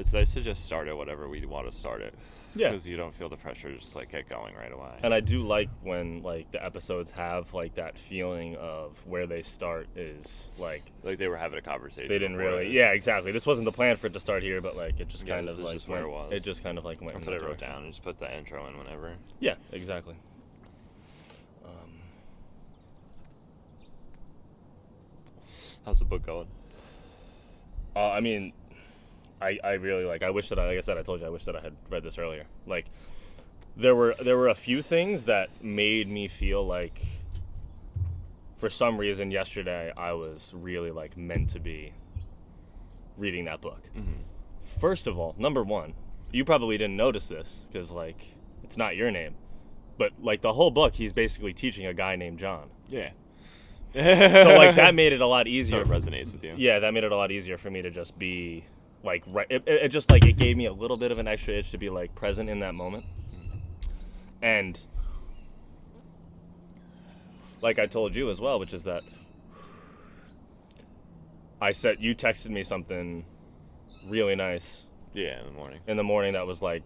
it's nice to just start it whatever we want to start it. Yeah. Because you don't feel the pressure to just, like, get going right away. And I do like when, like, the episodes have, like, that feeling of where they start is, like... Like, they were having a conversation. They didn't really... Yeah, exactly. This wasn't the plan for it to start here, but, like, it just kind of, like... Just where it was. It just kind of, like, went That's in what I that wrote direction. down. And just put the intro in whenever. Yeah, exactly. How's the book going? I mean... I really, like, I wish that like I said, I told you, I wish that I had read this earlier. Like, there were a few things that made me feel like, for some reason, yesterday, I was really, like, meant to be reading that book. Mm-hmm. First of all, number one, you probably didn't notice this, because, like, it's not your name. But, like, the whole book, he's basically teaching a guy named John. Yeah. So, like, that made it a lot easier. So it resonates with you. Yeah, that made it a lot easier for me to just be... Like, right, it just, like, it gave me a little bit of an extra itch to be, like, present in that moment. And, like I told you as well, which is that you texted me something really nice. Yeah, in the morning that was, like,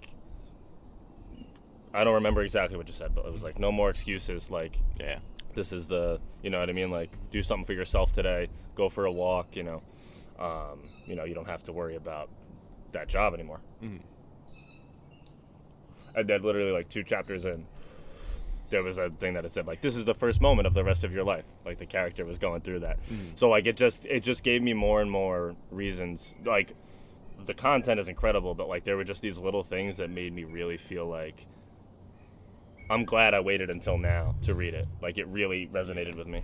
I don't remember exactly what you said, but it was, like, no more excuses, like, yeah, this is the, you know what I mean, like, do something for yourself today, go for a walk, you know. You don't have to worry about that job anymore. Mm-hmm. And then literally, like, 2 chapters in, there was a thing that it said, like, this is the first moment of the rest of your life. Like, the character was going through that. Mm-hmm. So, like, it just gave me more and more reasons. Like, the content is incredible, but, like, there were just these little things that made me really feel like I'm glad I waited until now to read it. Like, it really resonated with me.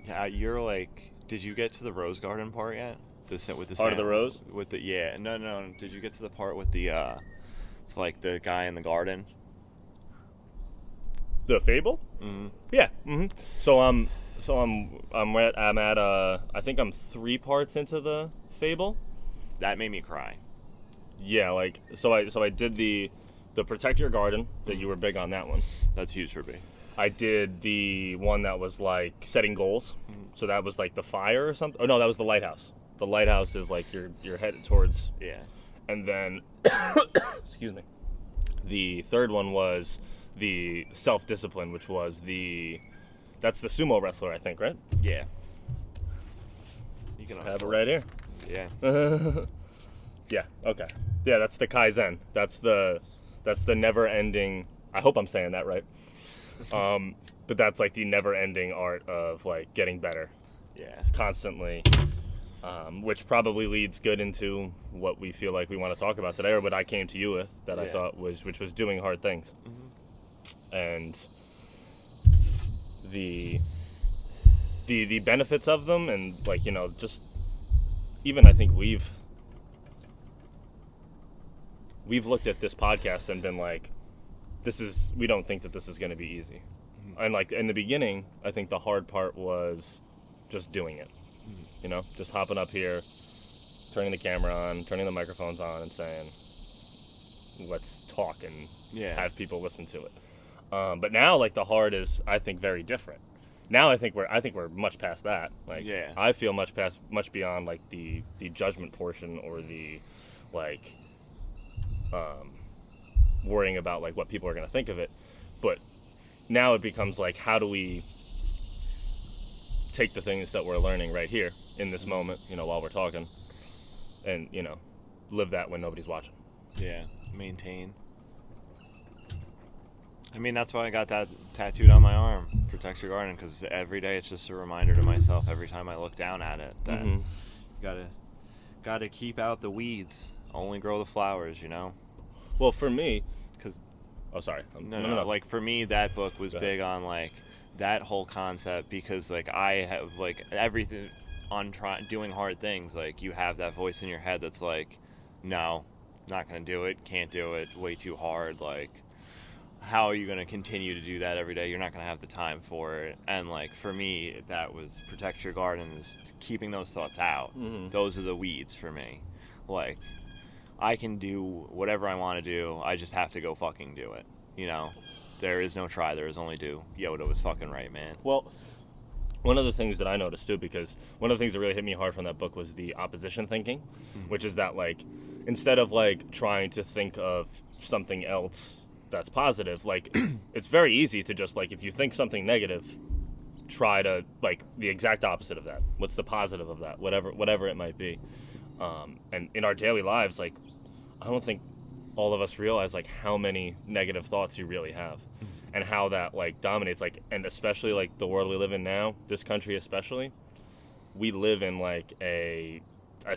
Yeah, you're like, did you get to the Rose Garden part yet? With the Part of the rose? With the no. Did you get to the part with the it's like the guy in the garden? The fable? Mm-hmm. Yeah. Mm-hmm. So I'm at I think I'm 3 parts into the fable. That made me cry. Yeah, like so I did the Protect Your Garden that you were big on that one. That's huge for me. I did the one that was like setting goals. Mm-hmm. So that was like the fire or something. Oh no, that was the lighthouse. The lighthouse is like you're headed towards. Yeah. And then excuse me. The third one was the self-discipline, which was that's the sumo wrestler, I think, right? Yeah. You can have it right here. Yeah. Yeah, okay. Yeah, that's the Kaizen. That's the never-ending, I hope I'm saying that right. But that's like the never-ending art of like getting better. Yeah. Constantly. Which probably leads good into what we feel like we want to talk about today, or what I came to you with that I thought which was doing hard things. Mm-hmm. And the benefits of them, and like, you know, just even I think we've looked at this podcast and been like, we don't think that this is going to be easy. Mm-hmm. And like in the beginning, I think the hard part was just doing it. You know, just hopping up here, turning the camera on, turning the microphones on, and saying, let's talk and have people listen to it. But now, like, the hard is, I think, very different. Now I think we're much past that. Like, I feel much beyond like the judgment portion, or the like worrying about like what people are going to think of it. But now it becomes like, how do we take the things that we're learning right here in this moment, you know, while we're talking, and, you know, live that when nobody's watching. Yeah, maintain. I mean, that's why I got that tattooed on my arm, Protect Your Garden, because every day it's just a reminder to myself every time I look down at it that you gotta keep out the weeds, only grow the flowers, you know? Well, for me, because no. Like, for me, that book was big on like that whole concept, because like I have like everything on doing hard things, like you have that voice in your head that's like, no, not gonna do it, can't do it, way too hard, like how are you gonna continue to do that every day? You're not gonna have the time for it. And like for me, that was Protect Your Garden, is keeping those thoughts out. Mm-hmm. Those are the weeds for me. Like, I can do whatever I want to do, I just have to go fucking do it, you know? There is no try, there is only do. Yoda was fucking right, man. Well, one of the things that I noticed too, because one of the things that really hit me hard from that book was the opposition thinking, which is that like instead of like trying to think of something else that's positive, like it's very easy to just like, if you think something negative, try to like the exact opposite of that. What's the positive of that? Whatever it might be. And in our daily lives, like, I don't think all of us realize like how many negative thoughts you really have, and how that like dominates, like, and especially like the world we live in now, this country especially, we live in like a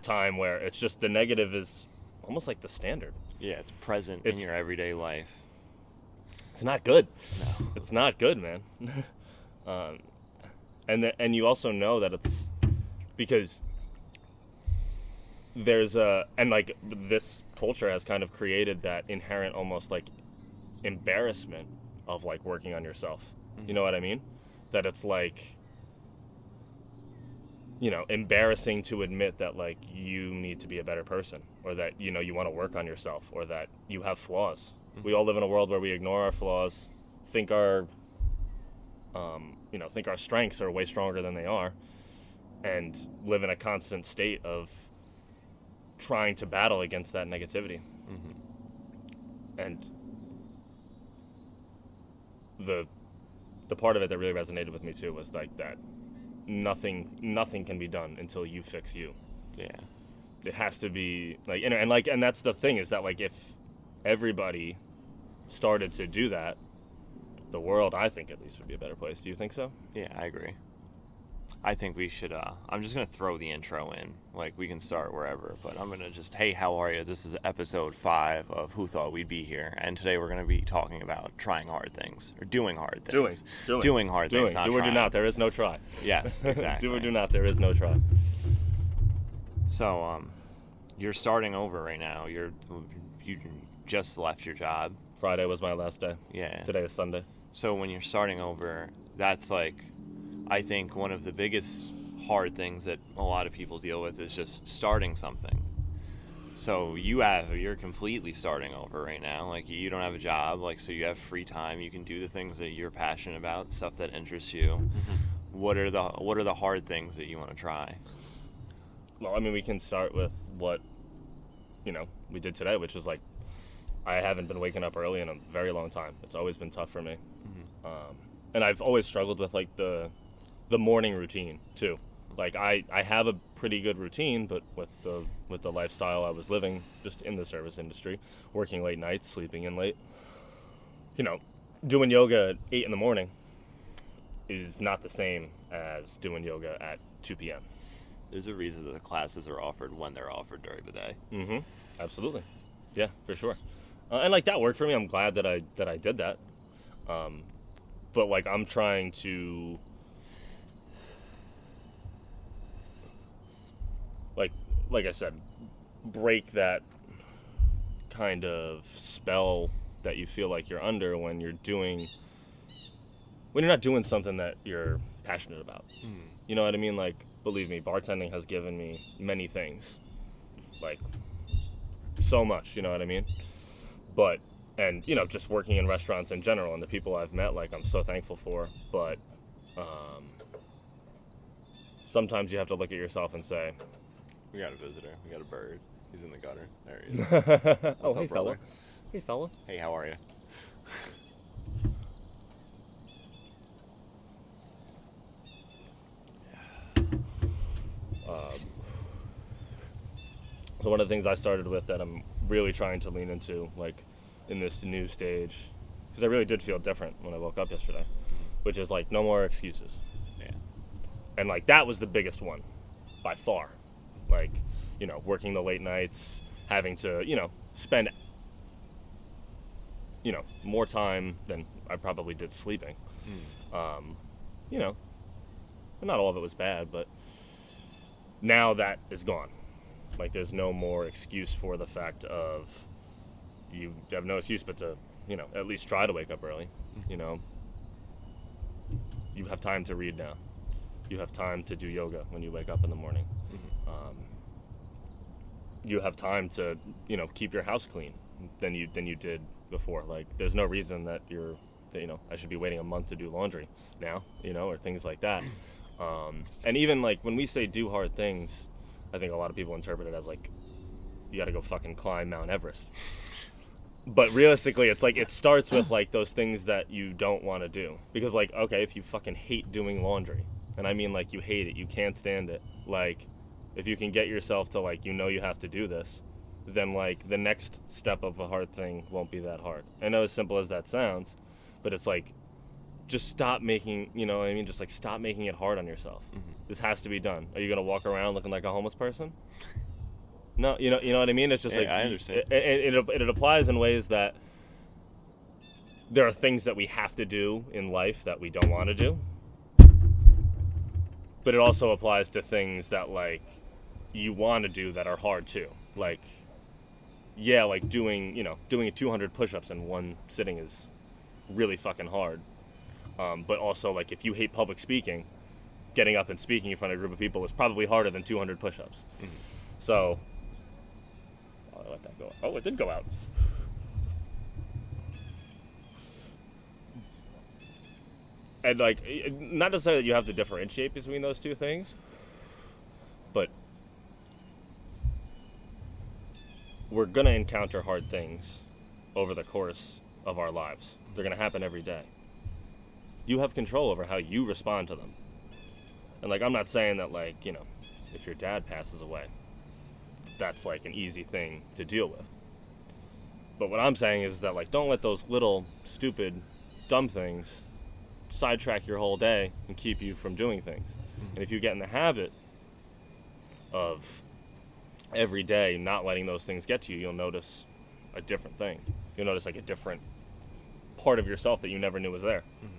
time where it's just the negative is almost like the standard. Yeah, it's present in your everyday life. It's not good. No. It's not good, man. And you also know that it's because there's and like this culture has kind of created that inherent almost like embarrassment of like working on yourself. You know what I mean? That it's like, you know, embarrassing to admit that like you need to be a better person, or that, you know, you want to work on yourself, or that you have flaws. We all live in a world where we ignore our flaws, think our think our strengths are way stronger than they are, and live in a constant state of trying to battle against that negativity. And the part of it that really resonated with me too was like that nothing can be done until you fix you. Yeah. It has to be like, and that's the thing, is that like if everybody started to do that, the world, I think at least, would be a better place. Do you think so? Yeah, I agree. I think we should, I'm just going to throw the intro in. Like, we can start wherever, but I'm going to just, hey, how are you? This is episode 5 of Who Thought We'd Be Here, and today we're going to be talking about trying hard things, or doing hard things. Doing hard things, not do or trying. do not, there is no try. Yes, exactly. Do or do not, there is no try. So, you're starting over right now. You just left your job. Friday was my last day. Yeah. Today is Sunday. So when you're starting over, that's like, I think one of the biggest hard things that a lot of people deal with is just starting something. So you're completely starting over right now. Like, you don't have a job, like, so you have free time. You can do the things that you're passionate about, stuff that interests you. What are the hard things that you want to try? Well, I mean, we can start with what, you know, we did today, which was like, I haven't been waking up early in a very long time. It's always been tough for me. And I've always struggled with like the morning routine too. Like I have a pretty good routine, but with the lifestyle I was living just in the service industry, working late nights, sleeping in late, you know, doing yoga at 8 in the morning is not the same as doing yoga at 2 p.m. There's a reason that the classes are offered when they're offered during the day. Absolutely. Yeah, for sure. And like that worked for me. I'm glad that I did that. But like I'm trying to like I said, break that kind of spell that you feel like you're under when you're not doing something that you're passionate about. You know what I mean? Like, believe me, bartending has given me many things. Like, so much, you know what I mean? But, and, you know, just working in restaurants in general and the people I've met, like, I'm so thankful for. But sometimes you have to look at yourself and say, we got a visitor. We got a bird. He's in the gutter. There he is. Oh, hey, fella. Hey, fella. Hey, how are you? So one of the things I started with that I'm really trying to lean into, like, in this new stage, because I really did feel different when I woke up yesterday, which is, like, no more excuses. Yeah. And, like, that was the biggest one, by far. Like, you know, working the late nights, having to, you know, spend, you know, more time than I probably did sleeping. You know, not all of it was bad, but now that is gone. Like, there's no more excuse for the fact of, you have no excuse but to, you know, at least try to wake up early. You know, you have time to read now. You have time to do yoga when you wake up in the morning. You have time to, you know, keep your house clean than you did before. Like, there's no reason that you know, I should be waiting a month to do laundry now, you know, or things like that. And even, like, when we say do hard things, I think a lot of people interpret it as, like, you got to go fucking climb Mount Everest. But realistically, it's like it starts with like those things that you don't want to do. Because like, okay, if you fucking hate doing laundry, and I mean like you hate it, you can't stand it, like if you can get yourself to like, you have to do this, then like the next step of a hard thing won't be that hard. I know as simple as that sounds, but it's like, just stop making, just like stop making it hard on yourself. Mm-hmm. This has to be done. Are you going to walk around looking like a homeless person? No, you know what I mean? It's just like, I understand. It applies in ways that there are things that we have to do in life that we don't want to do. But it also applies to things that like you want to do that are hard too. Like, yeah, like doing 200 push-ups in one sitting is really fucking hard. But also, like, if you hate public speaking, getting up and speaking in front of a group of people is probably harder than 200 push-ups. Mm-hmm. So, I'll let that go. Oh, it did go out. And, like, not to say that you have to differentiate between those two things, but we're going to encounter hard things over the course of our lives. They're going to happen every day. You have control over how you respond to them. And, like, I'm not saying that, like, if your dad passes away, that's, like, an easy thing to deal with. But what I'm saying is that, like, don't let those little, stupid, dumb things sidetrack your whole day and keep you from doing things. Mm-hmm. And if you get in the habit of every day not letting those things get to you, you'll notice a different thing. You'll notice, like, a different part of yourself that you never knew was there. Mm-hmm.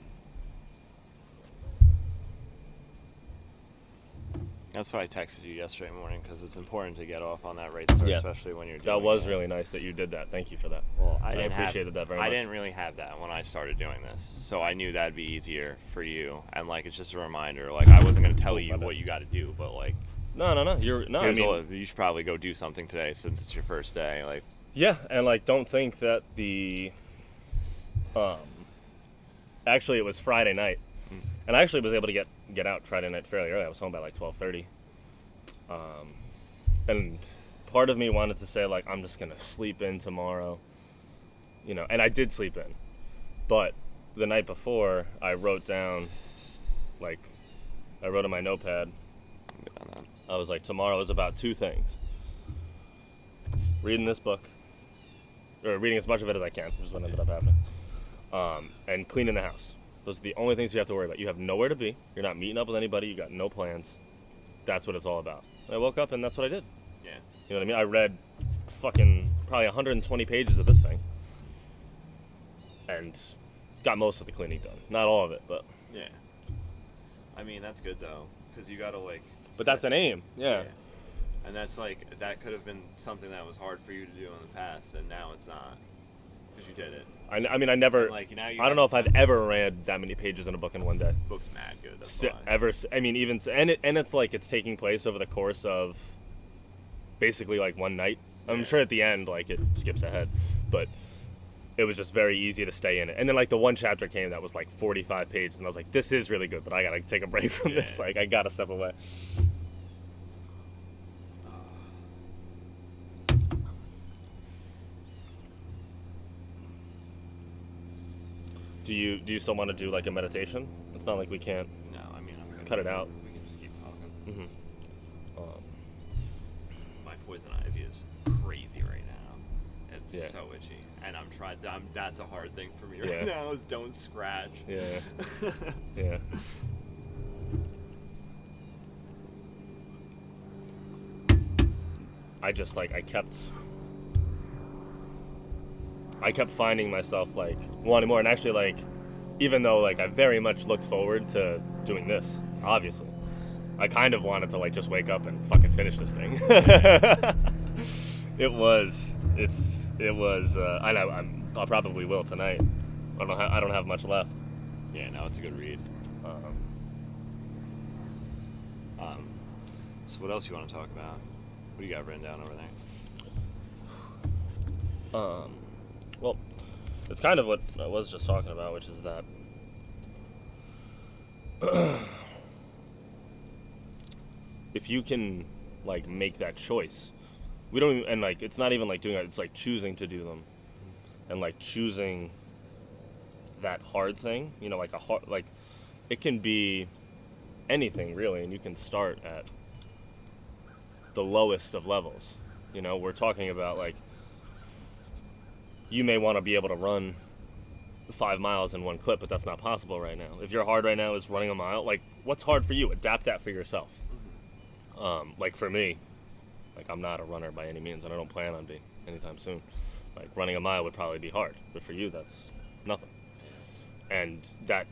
That's why I texted you yesterday morning, because it's important to get off on that right start, especially when you're doing that. Was really nice that you did that. Thank you for that. Well, I appreciated that very much. I didn't really have that when I started doing this, so I knew that'd be easier for you. And like, it's just a reminder. Like, I wasn't gonna tell you what you got to do, but like, no, you should probably go do something today since it's your first day. Like, yeah, and like, don't think that actually it was Friday night. And I actually was able to get out Friday night fairly early. I was home by like 12:30. And part of me wanted to say, like, I'm just going to sleep in tomorrow. And I did sleep in. But the night before, I wrote down, like, I wrote on my notepad. I was like, tomorrow is about two things. Reading this book. Or reading as much of it as I can, which is what ended up happening. And cleaning the house. Those are the only things you have to worry about. You have nowhere to be. You're not meeting up with anybody. You got no plans. That's what it's all about. And I woke up and that's what I did. Yeah. You know what I mean? I read fucking probably 120 pages of this thing. And got most of the cleaning done. Not all of it, but... Yeah. I mean, that's good, though. Because you got to, like... But that's an aim. Yeah. And that's, like, that could have been something that was hard for you to do in the past, and now it's not. Because you did it. I mean, I never. And, like, I don't know if I've ever read that many pages in a book in one day. Book's mad good. That's why. I mean, it's like it's taking place over the course of basically like one night. I'm sure at the end, like, it skips ahead, but it was just very easy to stay in it. And then like the one chapter came that was like 45 pages, and I was like, this is really good, but I gotta take a break from this. Like, I gotta step away. Do you still want to do like a meditation? It's not like we can't. No, I mean, I'm cut it out. We can just keep talking. Mm-hmm. My poison ivy is crazy right now. It's so itchy, and I'm trying. That's a hard thing for me right now. Is don't scratch. Yeah. Yeah. I just like I kept finding myself like wanting more, and actually like even though like I very much looked forward to doing this, obviously I kind of wanted to like just wake up and fucking finish this thing. It was I probably will tonight. I don't have much left. Yeah, no, it's a good read. So what else you want to talk about? What do you got written down over there? Well, it's kind of what I was just talking about, which is that if you can, like, make that choice we don't even, and like it's not even like doing it, it's like choosing to do them, and like choosing that hard thing, you know, like a hard, like it can be anything really, and you can start at the lowest of levels. You know, we're talking about like you may want to be able to run 5 miles in one clip, but that's not possible right now. If your hard right now is running a mile, like what's hard for you? Adapt that for yourself. Like for me, like I'm not a runner by any means, and I don't plan on being anytime soon. Like running a mile would probably be hard, but for you, that's nothing. And that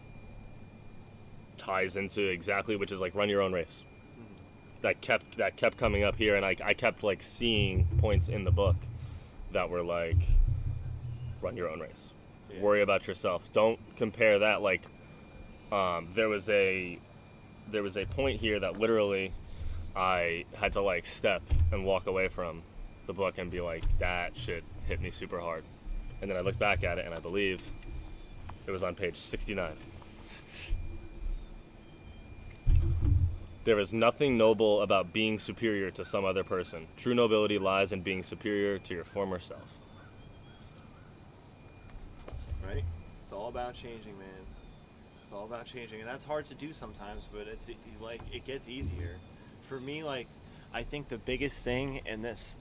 ties into exactly, which is like run your own race. That kept coming up here, and I kept like seeing points in the book that were like, run your own race. Yeah. Worry about yourself. Don't compare that. Like, there was a point here that literally I had to like step and walk away from the book and be like, that shit hit me super hard. And then I looked back at it, and I believe it was on page 69. There is nothing noble about being superior to some other person. True nobility lies in being superior to your former self. Right? It's all about changing, man. It's all about changing, and that's hard to do sometimes, but it's like it gets easier. For me, like I think the biggest thing in this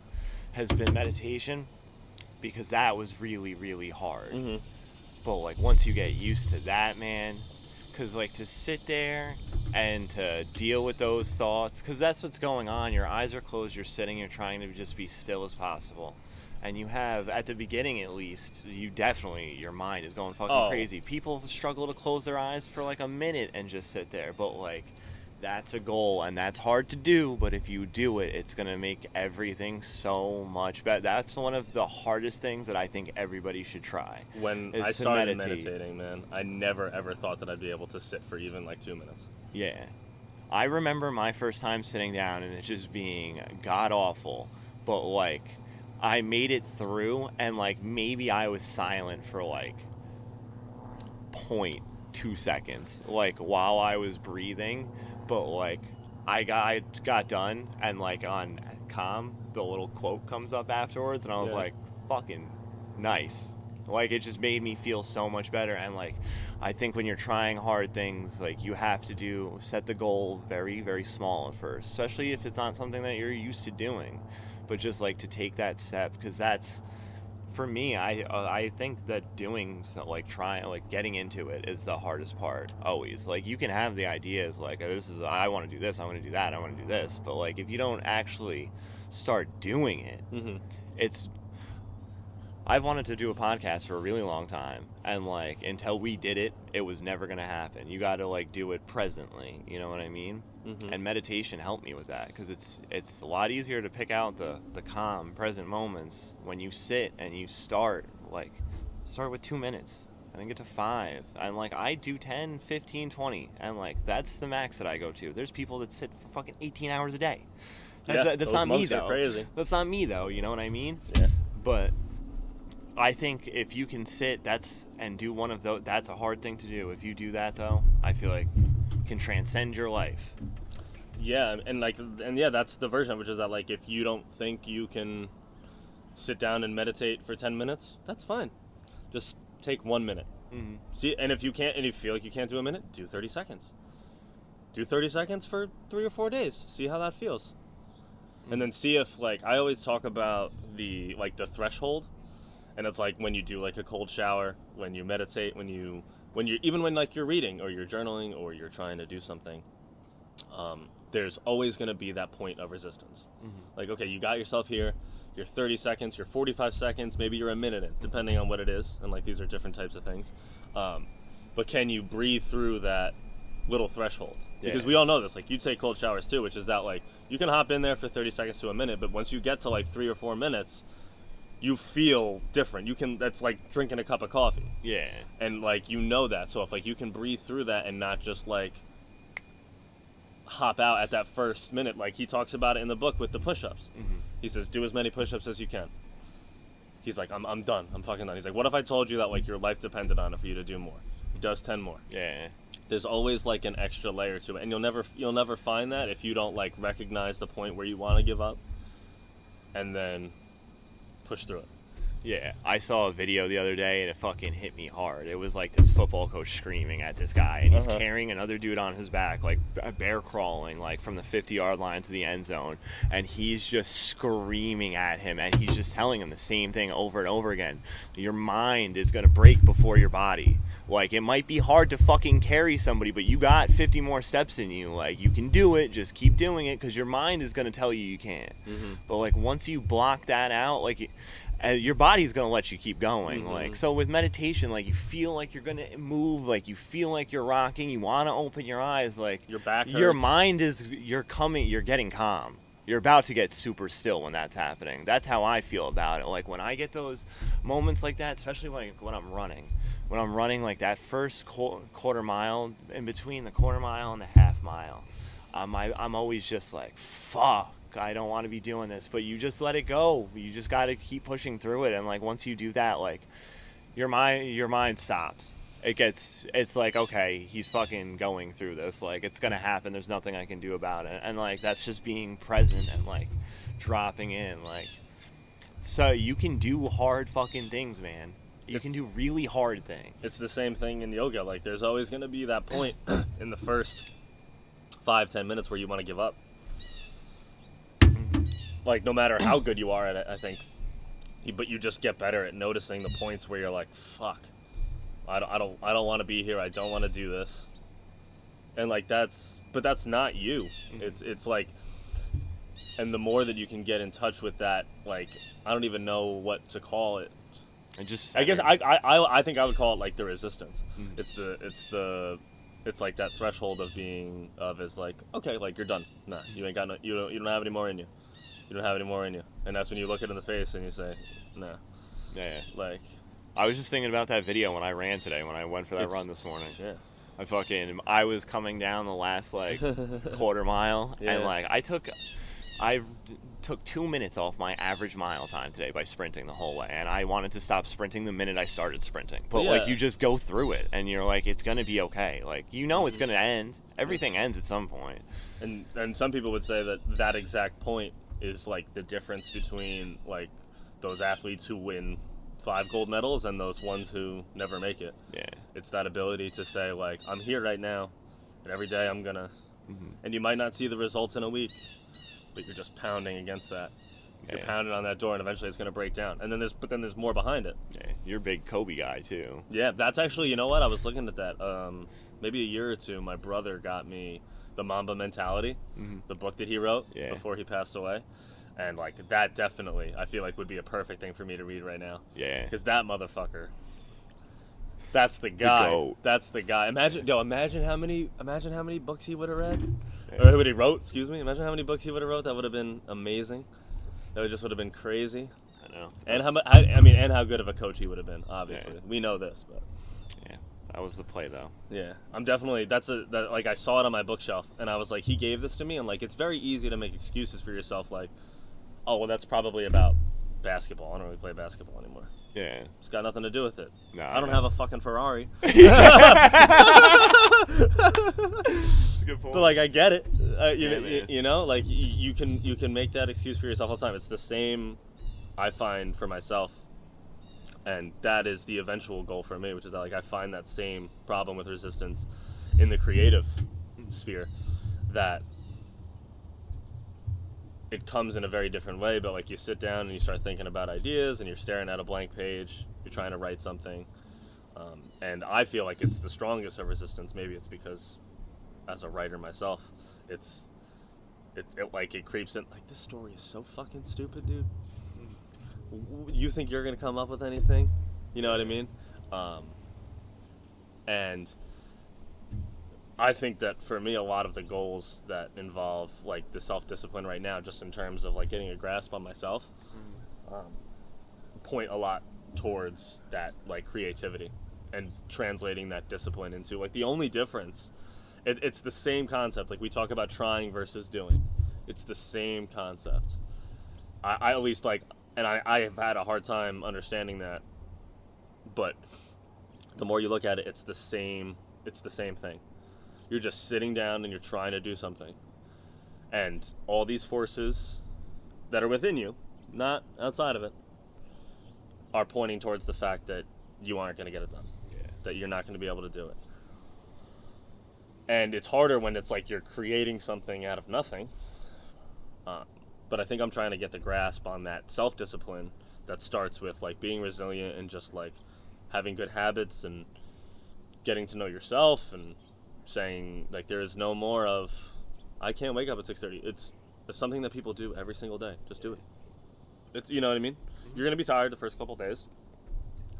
has been meditation, because that was really, really hard. Mm-hmm. But like once you get used to that, man, because like to sit there and to deal with those thoughts, because that's what's going on. Your eyes are closed, you're sitting, you're trying to just be still as possible. And you have, at the beginning at least, you definitely, your mind is going fucking crazy. People struggle to close their eyes for like a minute and just sit there. But like, that's a goal, and that's hard to do, but if you do it, it's going to make everything so much better. That's one of the hardest things that I think everybody should try. When I started meditating, man, I never ever thought that I'd be able to sit for even like 2 minutes. Yeah. I remember my first time sitting down and it just being god-awful, but like, I made it through, and like maybe I was silent for like 0.2 seconds, like while I was breathing. But like I got done, and like on Calm, the little quote comes up afterwards, and I was like, fucking nice. Like it just made me feel so much better. And like I think when you're trying hard things, like you have to set the goal very, very small at first, especially if it's not something that you're used to doing. But just like to take that step, because that's, for me, I think that doing, like trying, like getting into it is the hardest part always. Like you can have the ideas, like I want to do this, I want to do that, I want to do this, but like if you don't actually start doing it, I've wanted to do a podcast for a really long time, and like until we did it, it was never gonna happen. You got to like do it presently, you know what I mean? And meditation helped me with that, because it's a lot easier to pick out the calm present moments when you sit and you start with 2 minutes and then get to 5, and like I do 10, 15, 20, and like that's the max that I go to. There's people that sit for fucking 18 hours a day. That's not me though. Crazy. That's not me though, you know what I mean? Yeah. But I think if you can sit and do one of those, that's a hard thing to do. If you do that though, I feel like it can transcend your life. Yeah, and that's the version, which is that like if you don't think you can sit down and meditate for 10 minutes, that's fine. Just take 1 minute. Mm-hmm. See, and if you feel like you can't do a minute, do 30 seconds. Do 30 seconds for 3 or 4 days. See how that feels. Mm-hmm. And then see if, like, I always talk about the threshold, and it's like when you do like a cold shower, when you meditate, when you're even when like you're reading or you're journaling or you're trying to do something, there's always going to be that point of resistance. Mm-hmm. Like, okay, you got yourself here, you're 30 seconds, you're 45 seconds, maybe you're a minute in, depending on what it is, and like these are different types of things. But can you breathe through that little threshold? Because we all know this, like you take cold showers too, which is that like you can hop in there for 30 seconds to a minute, but once you get to like 3 or 4 minutes, you feel different. That's like drinking a cup of coffee. Yeah. And like you know that, so if like you can breathe through that and not just like hop out at that first minute, like he talks about it in the book with the push-ups. Mm-hmm. He says, do as many push-ups as you can. He's like, I'm done. I'm fucking done. He's like, what if I told you that like your life depended on it for you to do more? He does 10 more. Yeah. There's always like an extra layer to it, and you'll never find that if you don't like recognize the point where you want to give up. and then push through it. Yeah, I saw a video the other day and it fucking hit me hard. It was like this football coach screaming at this guy, and he's carrying another dude on his back, like bear crawling, like from the 50-yard line to the end zone, and he's just screaming at him, and he's just telling him the same thing over and over again. Your mind is gonna break before your body. Like, it might be hard to fucking carry somebody, but you got 50 more steps in you. Like, you can do it. Just keep doing it, because your mind is going to tell you can't. But, like, once you block that out, like, your body's going to let you keep going. Like, so with meditation, like, you feel like you're going to move. Like, you feel like you're rocking. You want to open your eyes. Like, your back hurts. Your mind is, you're getting calm. You're about to get super still when that's happening. That's how I feel about it. Like, when I get those moments like that, especially when I'm running. When I'm running, like, that first quarter mile, in between the quarter mile and the half mile, I'm always just like, fuck, I don't want to be doing this. But you just let it go. You just got to keep pushing through it. And, like, once you do that, like, your mind stops. It's like, okay, he's fucking going through this. Like, it's going to happen. There's nothing I can do about it. And, like, that's just being present and, like, dropping in. Like, so you can do hard fucking things, man. You can do really hard things. It's the same thing in yoga. Like, there's always going to be that point in the first 5-10 minutes where you want to give up. Like, no matter how good you are at it, I think, but you just get better at noticing the points where you're like, fuck, I don't want to be here. I don't want to do this. And, like, that's not you. It's like, and the more that you can get in touch with that, like, I don't even know what to call it. I guess I think I would call it like the resistance. It's like that threshold of is like, okay, like, you're done. Nah, you ain't got no, you don't have any more in you. You don't have any more in you. And that's when you look it in the face and you say, nah. Yeah. Like, I was just thinking about that video when I ran today, when I went for that run this morning. Yeah. I was coming down the last, like, quarter mile, and, like, I took 2 minutes off my average mile time today by sprinting the whole way, and I wanted to stop sprinting the minute I started sprinting. But like, you just go through it, and you're like, it's gonna be okay. Like, you know, it's gonna end. Everything ends at some point. And some people would say that exact point is like the difference between, like, those athletes who win 5 gold medals and those ones who never make it. Yeah. It's that ability to say, like, I'm here right now, and every day I'm gonna, and you might not see the results in a week, but you're just pounding against that. You're pounding on that door, and eventually it's going to break down. And then there's more behind it. Yeah, you're a big Kobe guy too. Yeah, that's actually, you know what? I was looking at that. Maybe a year or two, my brother got me The Mamba Mentality, the book that he wrote before he passed away. And, like, that definitely, I feel like, would be a perfect thing for me to read right now. Yeah. Because that motherfucker, that's the guy. That's the guy. Imagine how many books he would have read. Yeah. Or what he wrote, excuse me. Imagine how many books he would have wrote. That would have been amazing. That would have been crazy. I know. And how good of a coach he would have been. Obviously, we know this, but that was the play, though. Yeah, I'm definitely. Like, I saw it on my bookshelf, and I was like, he gave this to me, and, like, it's very easy to make excuses for yourself, like, oh, well, that's probably about basketball. I don't really play basketball anymore. Yeah. It's got nothing to do with it. No, I don't have a fucking Ferrari. That's a good point. But, like, I get it. You know, like, you can make that excuse for yourself all the time. It's the same I find for myself, and that is the eventual goal for me, which is that, like, I find that same problem with resistance in the creative sphere, that it comes in a very different way, but, like, you sit down and you start thinking about ideas, and you're staring at a blank page, you're trying to write something, and I feel like it's the strongest of resistance. Maybe it's because, as a writer myself, it creeps in, like, this story is so fucking stupid, dude. You think you're gonna come up with anything? You know what I mean? And I think that for me, a lot of the goals that involve, like, the self-discipline right now, just in terms of, like, getting a grasp on myself, point a lot towards that, like, creativity and translating that discipline into, like, the only difference, it's the same concept. Like, we talk about trying versus doing. It's the same concept. I at least, like, and I have had a hard time understanding that, but the more you look at it, it's the same thing. You're just sitting down and you're trying to do something. And all these forces that are within you not outside of it, are pointing towards the fact that you aren't going to get it done. Yeah. That you're not going to be able to do it. And it's harder when it's like you're creating something out of nothing. But I think I'm trying to get the grasp on that self-discipline that starts with like being resilient and just like having good habits and getting to know yourself and saying like there is no more of I can't wake up at 6:30. It's something that people do every single day. Just do it. It's, you know what I mean? You're going to be tired the first couple days.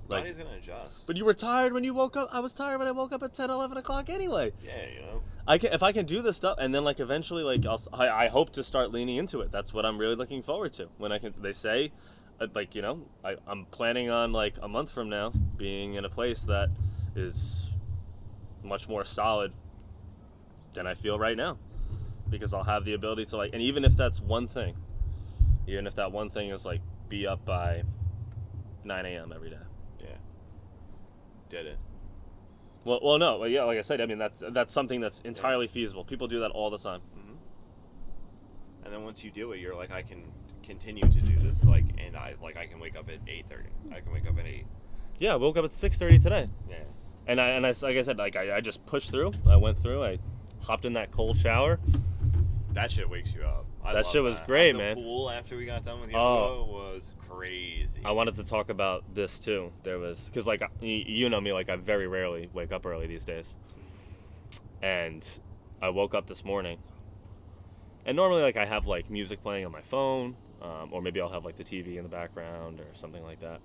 Like, Body's gonna adjust. but you were tired when you woke up. I was tired when I woke up at 10, 11 o'clock anyway. Yeah, you know. If I can do this stuff, and then like eventually, like I hope to start leaning into it. That's what I'm really looking forward to. When I can, they say, like, you know, I'm planning on like a month from now being in a place that is much more solid than I feel right now, because I'll have the ability to like, and even if that's one thing, even if that one thing is like be up by 9 a.m. every day. Did it. Well, no, yeah, like I said, I mean that's something that's entirely feasible. People do that all the time. Mm-hmm. And then once you do it, you're like, I can continue to do this, like, and I can wake up at 8:30. I can wake up at 8. Yeah, I woke up at 6:30 today. Yeah. And I like I said, like I just pushed through. I went through. I hopped in that cold shower. That shit wakes you up. That shit was great, man. The pool after we got done with yoga was crazy. I wanted to talk about this too. There was, because like you know me, like I very rarely wake up early these days. And I woke up this morning, and normally like I have like music playing on my phone, or maybe I'll have like the TV in the background or something like that.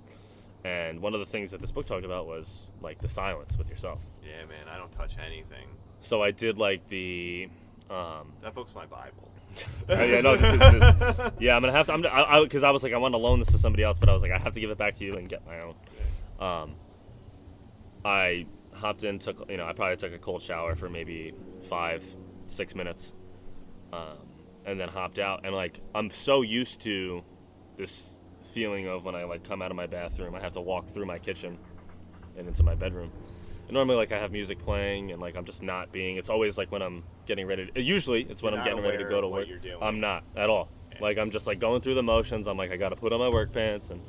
And one of the things that this book talked about was like the silence with yourself. Yeah, man, I don't touch anything. So I did like the. That book's my Bible. Yeah, no, yeah, I'm gonna have to. Because I was like, I want to loan this to somebody else, but I was like, I have to give it back to you and get my own. Yeah. I hopped in, I probably took a cold shower for maybe 5-6 minutes, and then hopped out. And like, I'm so used to this feeling of when I like come out of my bathroom, I have to walk through my kitchen and into my bedroom. And normally, like, I have music playing, and like I'm just not being. It's always like when I'm getting ready. Usually, it's when I'm getting ready to go to work. I'm not at all. Yeah. Like I'm just like going through the motions. I'm like, I got to put on my work pants and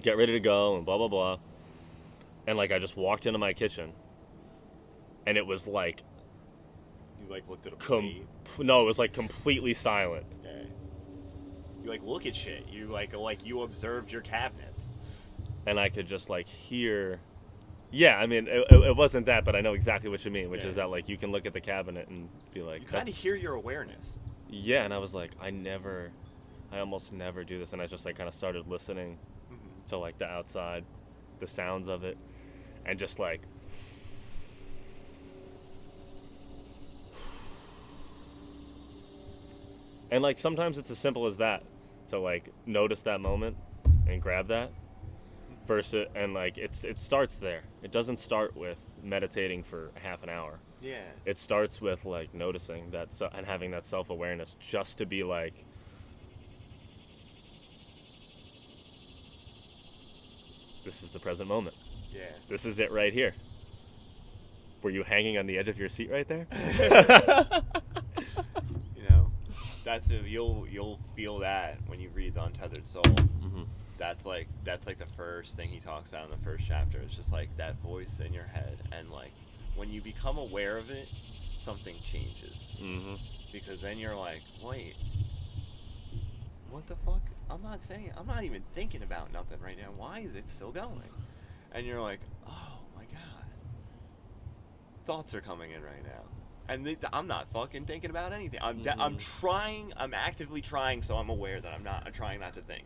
get ready to go and blah blah blah. And like I just walked into my kitchen, and it was like. You like looked at a plate. No, it was like completely silent. Okay. You like look at shit. You like you observed your cabinets. And I could just like hear. Yeah, I mean, it wasn't that, but I know exactly what you mean, which is that like you can look at the cabinet and be like. You kind of hear your awareness. Yeah, and I was like, I almost never do this, and I just like kind of started listening to like the outside, the sounds of it, and just like. And like sometimes it's as simple as that, to like notice that moment and grab that. Versus, and like it starts there. It doesn't start with meditating for half an hour. Yeah. It starts with like noticing that and having that self-awareness, just to be like, this is the present moment. Yeah. This is it right here. Were you hanging on the edge of your seat right there? You know, you'll feel that when you read The Untethered Soul. Mm-hmm. That's like the first thing he talks about in the first chapter. It's just like that voice in your head, and like when you become aware of it, something changes. Mm-hmm. Because then you're like, wait, what the fuck? I'm not even thinking about nothing right now. Why is it still going? And you're like, oh my god, thoughts are coming in right now, and I'm not fucking thinking about anything. I'm actively trying, so I'm aware that I'm trying not to think.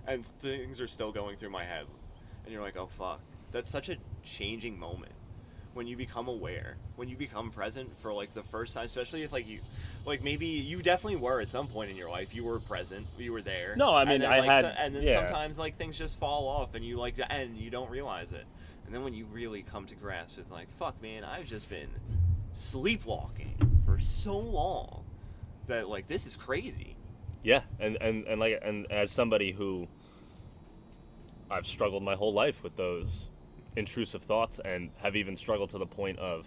And things are still going through my head. And you're like, oh fuck. That's such a changing moment. When you become aware. When you become present for like the first time. Especially if like you, like maybe you definitely were at some point in your life. You were present. You were there. No, I mean, and then sometimes like things just fall off and you you don't realize it. And then when you really come to grasp with like, fuck man, I've just been sleepwalking for so long that like this is crazy. Yeah, and as somebody who I've struggled my whole life with those intrusive thoughts, and have even struggled to the point of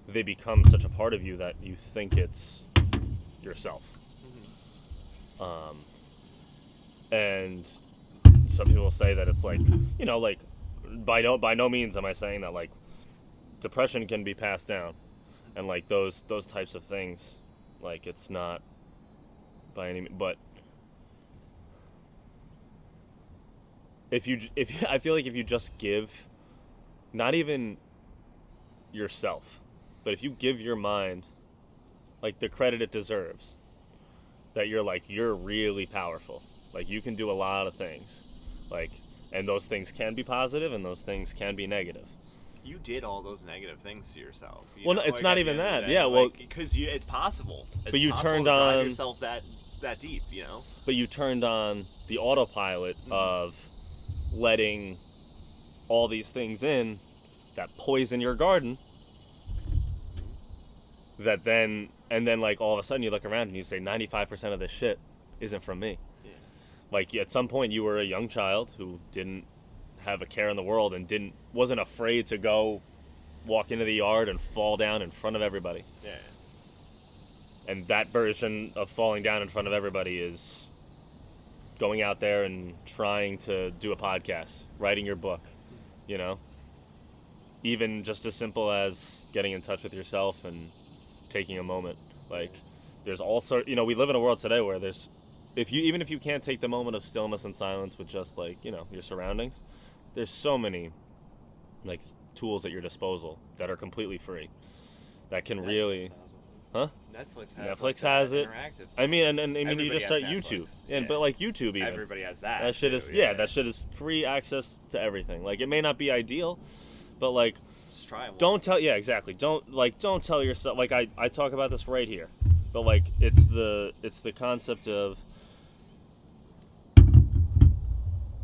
they become such a part of you that you think it's yourself. Mm-hmm. And some people will say that it's like, you know, like by no means am I saying that like depression can be passed down, and like those types of things, like it's not by any, but if you I feel like if you just give, not even yourself, but if you give your mind like the credit it deserves, that you're really powerful, like you can do a lot of things, like, and those things can be positive and those things can be negative. You did all those negative things to yourself. Well, no, it's not even that. Yeah, well, because it's possible. But you turned to drive on yourself that deep, you know. But you turned on the autopilot of letting all these things in that poison your garden. That then like all of a sudden you look around and you say 95% of this shit isn't from me. Yeah. Like at some point you were a young child who didn't have a care in the world and wasn't afraid to go walk into the yard and fall down in front of everybody. Yeah. And that version of falling down in front of everybody is going out there and trying to do a podcast, writing your book, you know? Even just as simple as getting in touch with yourself and taking a moment. Like, there's all sorts, you know, we live in a world today where there's, even if you can't take the moment of stillness and silence with just like, you know, your surroundings, there's so many like tools at your disposal that are completely free that can really, Netflix has it. I mean, and I mean, you just start YouTube, but like YouTube, even everybody has that. That shit is that shit is free access to everything. Like, it may not be ideal, but like, just try it. Don't tell yourself. Like, I talk about this right here, but like it's the concept of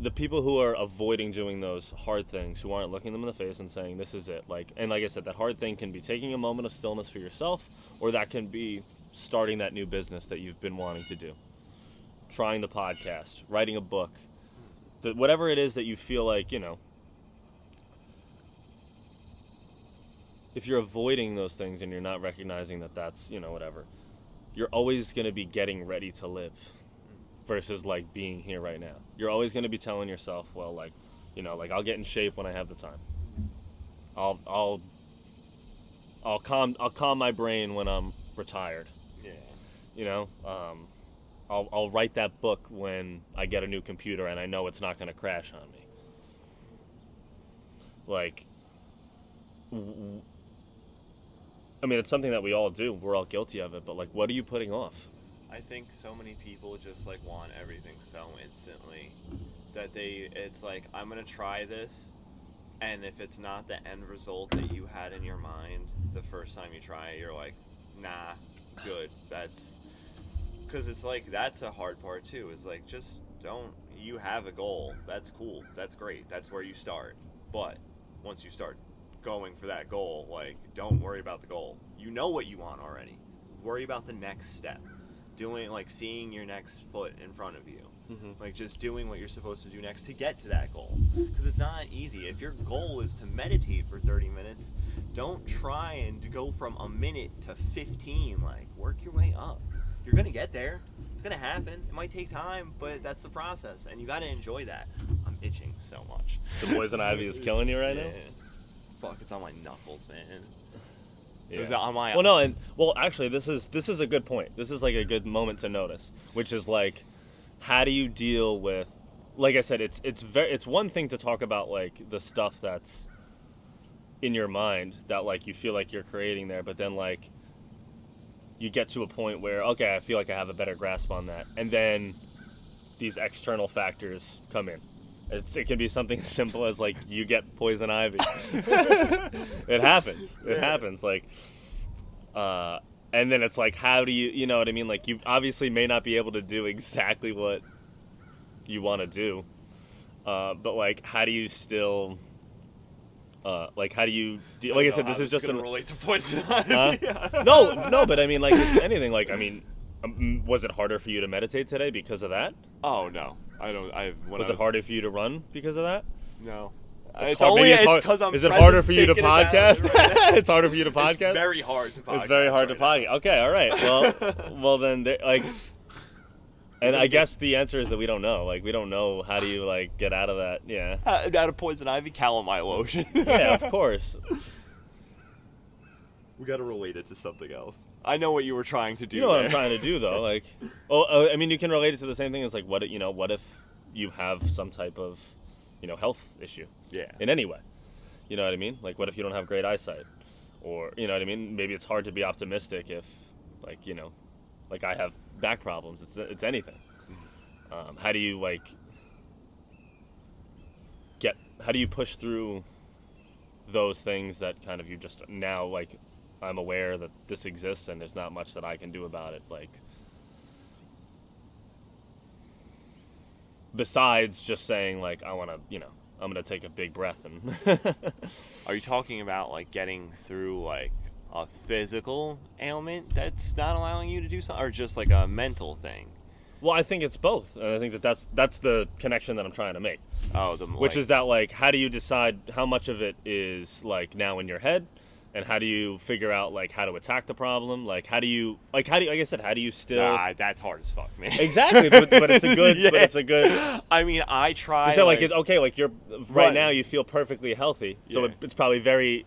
the people who are avoiding doing those hard things, who aren't looking them in the face and saying, this is it. Like, and like I said, that hard thing can be taking a moment of stillness for yourself, or that can be starting that new business that you've been wanting to do. Trying the podcast, writing a book, whatever it is that you feel like, you know, if you're avoiding those things and you're not recognizing that that's, you know, whatever, you're always going to be getting ready to live. Versus like being here right now. You're always going to be telling yourself, well, like, you know, like I'll get in shape when I have the time. I'll calm my brain when I'm retired. Yeah. You know, I'll write that book when I get a new computer and I know it's not going to crash on me. Like, I mean, it's something that we all do. We're all guilty of it. But like, what are you putting off? I think so many people just like want everything so instantly that it's like, I'm gonna try this, and if it's not the end result that you had in your mind the first time you try it, you're like, nah, good. That's because it's like, that's a hard part too, is like, just you have a goal, that's cool, that's great, that's where you start, but once you start going for that goal, like, don't worry about the goal. You know what you want already. Worry about the next step. Doing, like, seeing your next foot in front of you. Mm-hmm. Like, just doing what you're supposed to do next to get to that goal. Because it's not easy. If your goal is to meditate for 30 minutes, don't try and go from a minute to 15. Like, work your way up. You're going to get there. It's going to happen. It might take time, but that's the process. And you got to enjoy that. I'm itching so much. The poison ivy is killing you right now? Fuck, it's on my knuckles, man. Yeah. Actually, this is a good point. This is like a good moment to notice, which is like, how do you deal with, like I said, it's one thing to talk about like the stuff that's in your mind that like you feel like you're creating there, but then like you get to a point where, okay, I feel like I have a better grasp on that, and then these external factors come in. It can be something as simple as like you get poison ivy. It happens. It happens. Like, and then it's like, how do you know what I mean? Like, you obviously may not be able to do exactly what you want to do, but like, how do you still, like, how do you? Like I said, this is just relate to poison ivy. No, but I mean, like, it's anything. Like, I mean, was it harder for you to meditate today because of that? Oh no. Was it harder for you to run because of that? No. It's because I'm. Is it harder for you to podcast? It's harder for you to podcast. It's very hard to podcast. It's very hard to podcast. Okay, all right. Well then, like, And I guess the answer is that we don't know. Like, we don't know how do you, like, get out of that. Yeah. Out of poison ivy, calamine lotion. Yeah, of course. We got to relate it to something else. I know what you were trying to do. You know what there. I'm trying to do, though. Like, I mean, you can relate it to the same thing as, like, what if you have some type of, health issue? Yeah. In any way. You know what I mean? Like, what if you don't have great eyesight? Or, you know what I mean? Maybe it's hard to be optimistic if, like, like I have back problems. It's anything. How do you, like, how do you push through those things that kind of you just now, like, I'm aware that this exists and there's not much that I can do about it, like, besides just saying, like, I want to, I'm going to take a big breath and... Are you talking about, like, getting through, like, a physical ailment that's not allowing you to do something, or just, like, a mental thing? Well, I think it's both, and I think that's the connection that I'm trying to make. Oh, which is that, like, how do you decide how much of it is, like, now in your head, and how do you figure out, like, how to attack the problem? Like, how do you, like I said, how do you still... that's hard as fuck, man. Exactly, but it's a good, yeah. but it's a good... I mean, I try... So, like, it's okay, like, you're, right now you feel perfectly healthy, so yeah. it's probably very,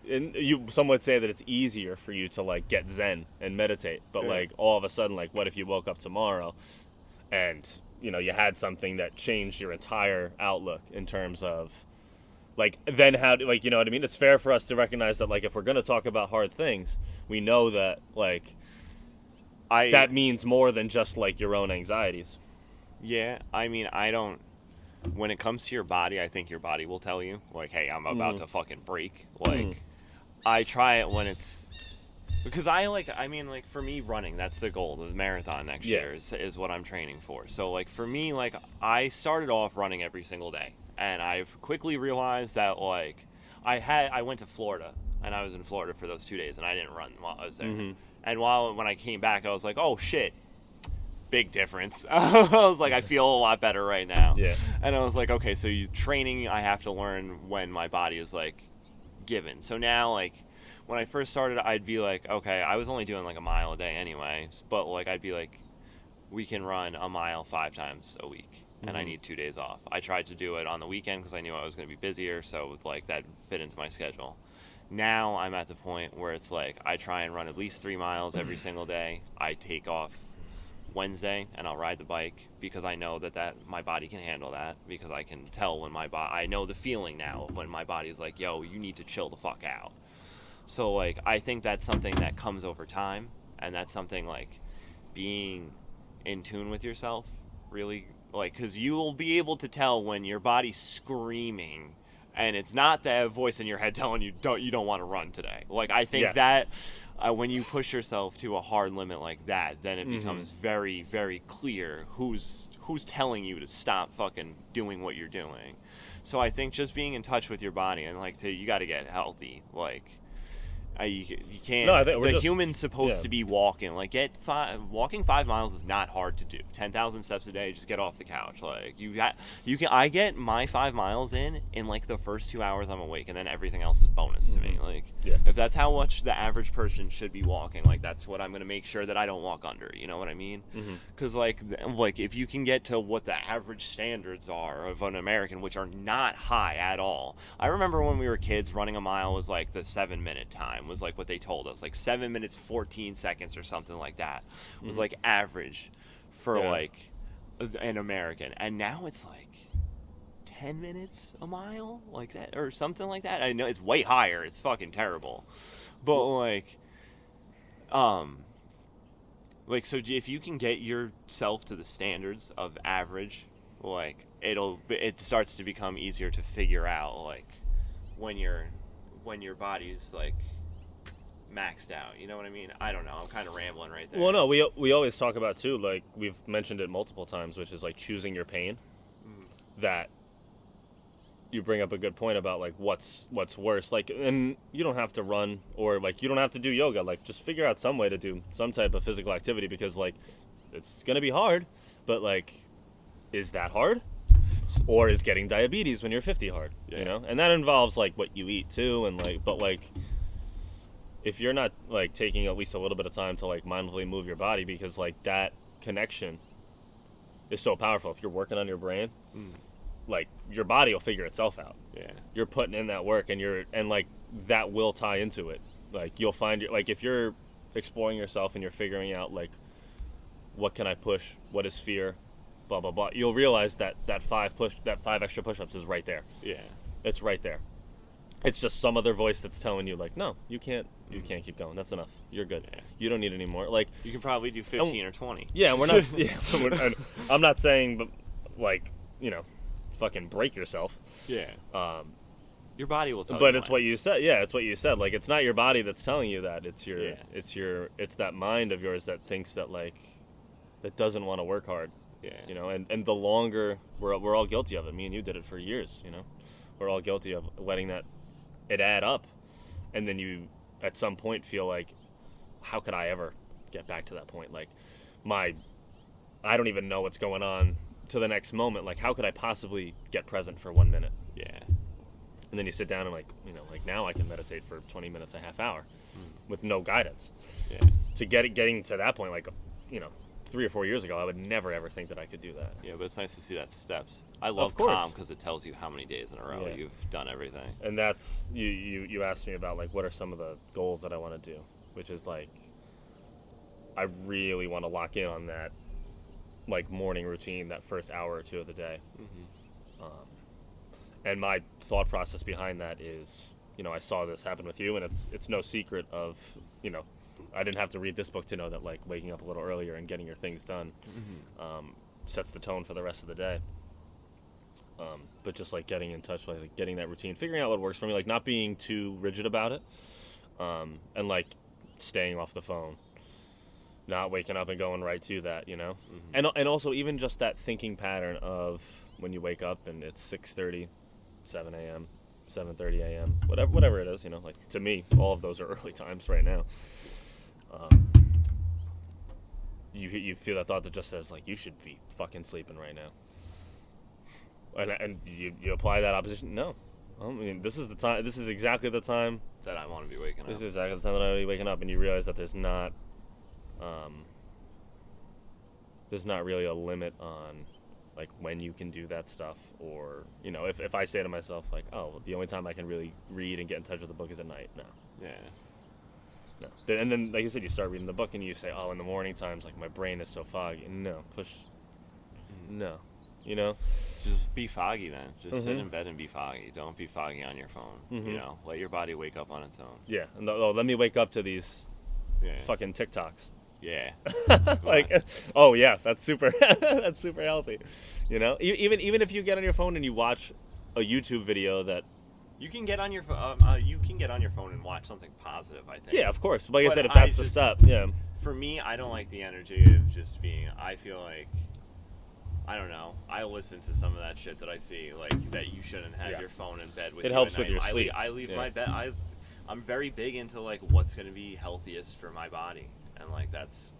some would say that it's easier for you to, like, get zen and meditate, but, yeah. like, all of a sudden, like, what if you woke up tomorrow and, you had something that changed your entire outlook in terms of, like, then how, like, you know what I mean? It's fair for us to recognize that, like, if we're going to talk about hard things, we know that, like, that means more than just, like, your own anxieties. Yeah, I mean, when it comes to your body, I think your body will tell you, like, hey, I'm about to fucking break. Like, I try it when it's, because for me, running, that's the goal. The marathon next year is what I'm training for. So, like, for me, like, I started off running every single day. And I've quickly realized that, like, I went to Florida, and I was in Florida for those 2 days, and I didn't run while I was there. Mm-hmm. And when I came back, I was like, oh, shit. Big difference. I was like, I feel a lot better right now. Yeah. And I was like, okay, so training, I have to learn when my body is, like, given. So now, like, when I first started, I'd be like, okay, I was only doing, like, a mile a day anyway. But, like, I'd be like, we can run a mile 5 times a week. And I need 2 days off. I tried to do it on the weekend because I knew I was going to be busier, so, like, that fit into my schedule. Now I'm at the point where it's like I try and run at least 3 miles every single day. I take off Wednesday and I'll ride the bike because I know that my body can handle that, because I can tell when I know the feeling now of when my body's like, yo, you need to chill the fuck out. So, like, I think that's something that comes over time, and that's something, like, being in tune with yourself really, like, because you will be able to tell when your body's screaming and it's not that voice in your head telling you you don't want to run today. Like, I think that when you push yourself to a hard limit like that, then it becomes very, very clear who's telling you to stop fucking doing what you're doing. So I think just being in touch with your body, and, like, you got to get healthy. Like, you can't. No, I think the human's supposed to be walking. Like, walking 5 miles is not hard to do. 10,000 steps a day. Just get off the couch. Like, I get my 5 miles in like the first 2 hours I'm awake, and then everything else is bonus to me. Like, if that's how much the average person should be walking, like, that's what I'm gonna make sure that I don't walk under. You know what I mean? Because like if you can get to what the average standards are of an American, which are not high at all. I remember when we were kids, running a mile was like the 7-minute time. Was like what they told us, like 7 minutes 14 seconds or something like that was like average for like an American, and now it's like 10 minutes a mile, like that, or something like that. I know it's way higher. It's fucking terrible, but so if you can get yourself to the standards of average, like, it starts to become easier to figure out, like, when your body's like maxed out. You know what I mean? I don't know. I'm kind of rambling right there. Well, no, we always talk about, too, like, we've mentioned it multiple times, which is, like, choosing your pain. That you bring up a good point about, like, what's worse. Like, and you don't have to run, or, like, you don't have to do yoga. Like, just figure out some way to do some type of physical activity, because, like, it's going to be hard, but, like, is that hard? Or is getting diabetes when you're 50 hard? You know? And that involves, like, what you eat, too, and, like, but, like, if you're not, like, taking at least a little bit of time to, like, mindfully move your body, because, like, that connection is so powerful. If you're working on your brain, like your body will figure itself out. Yeah. You're putting in that work, and like that will tie into it. Like you'll find like if you're exploring yourself and you're figuring out like what can I push, what is fear, blah blah blah. You'll realize that that 5 extra push-ups is right there. Yeah. It's right there. It's just some other voice that's telling you like, no, you can't keep going. That's enough. You're good. Yeah. You don't need any more. Like You can probably do 15 or 20. yeah, and we're not. Yeah, and I'm not saying, but like fucking break yourself. Yeah. Your body will tell you. But it's what you said. Yeah, it's what you said. Like it's not your body that's telling you that. It's your. Yeah. It's that mind of yours that thinks that like, that doesn't want to work hard. Yeah. And the longer we're all guilty of it. Me and you did it for years. We're all guilty of letting it add up, and then you at some point feel like, how could I ever get back to that point? Like, I don't even know what's going on to the next moment. Like, how could I possibly get present for 1 minute? Yeah. And then you sit down and like now I can meditate for 20 minutes, a half hour, with no guidance. Yeah. To getting to that point, like 3 or 4 years ago, I would never ever think that I could do that. Yeah, but it's nice to see that steps. I love course. Calm because it tells you how many days in a row you've done everything. And that's you asked me about like what are some of the goals that I want to do, which is like I really want to lock in on that like morning routine, that first hour or two of the day. And my thought process behind that is, I saw this happen with you, and it's no secret of, I didn't have to read this book to know that like waking up a little earlier and getting your things done sets the tone for the rest of the day. But just like getting in touch, like getting that routine, figuring out what works for me, like not being too rigid about it, and like staying off the phone, not waking up and going right to that, and also even just that thinking pattern of when you wake up and it's 6:30, 7 a.m., 7:30 a.m., whatever it is, like to me, all of those are early times right now. You feel that thought that just says like you should be fucking sleeping right now, and you apply that opposition. No, I mean this is the time. This is exactly the time that I want to be waking up. This is exactly the time that I want to be waking up, and you realize that there's not really a limit on like when you can do that stuff, or if I say to myself like, oh, the only time I can really read and get in touch with the book is at night. No. Yeah. No. And then, like you said, you start reading the book and you say, oh, in the morning times, like, my brain is so foggy. No. No. Just be foggy then. Just sit in bed and be foggy. Don't be foggy on your phone. Let your body wake up on its own. Yeah. And let me wake up to these fucking TikToks. Yeah. Like, oh, yeah, that's super healthy. Even if you get on your phone and you watch a YouTube video that, you can get on your phone. And watch something positive, I think. Yeah, of course. Like I said, if that's the step, yeah. For me, I don't like the energy of just being. I feel like, I don't know. I listen to some of that shit that I see, like that you shouldn't have your phone in bed with you. It helps with your sleep. I leave my bed. I'm very big into like what's going to be healthiest for my body, and like that's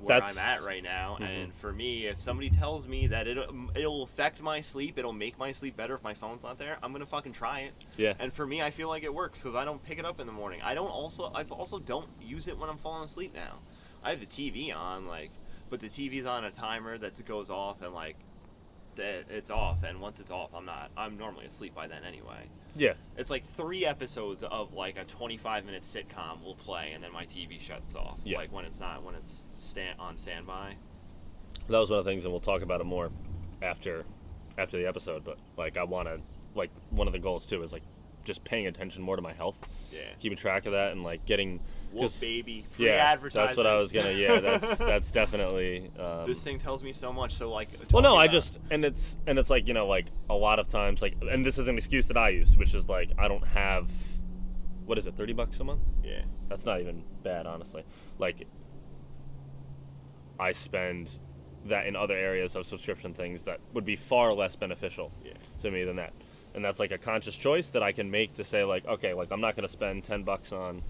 where I'm at right now. And for me, if somebody tells me that it'll affect my sleep, it'll make my sleep better if my phone's not there, I'm gonna fucking try it. Yeah. And for me, I feel like it works because I don't pick it up in the morning. I also don't use it when I'm falling asleep now. I have the TV on, but the TV's on a timer that goes off, and it's off. And once it's off, I'm normally asleep by then anyway. Yeah. It's like 3 episodes of like a 25-minute sitcom will play, and then my TV shuts off. Yeah. Like when it's on standby. That was one of the things, and we'll talk about it more after the episode. But like, I want to one of the goals too is like just paying attention more to my health. Yeah. Keeping track of that and like getting. Wolf baby. Free advertising. That's what I was gonna. Yeah, that's definitely. This thing tells me so much. So like. Well, no, and it's like like a lot of times like, and this is an excuse that I use, which is like I don't have. What is it? $30 a month? Yeah. That's not even bad, honestly. Like. I spend that in other areas of subscription things that would be far less beneficial to me than that. And that's like a conscious choice that I can make to say like, okay, like I'm not going to spend $10 on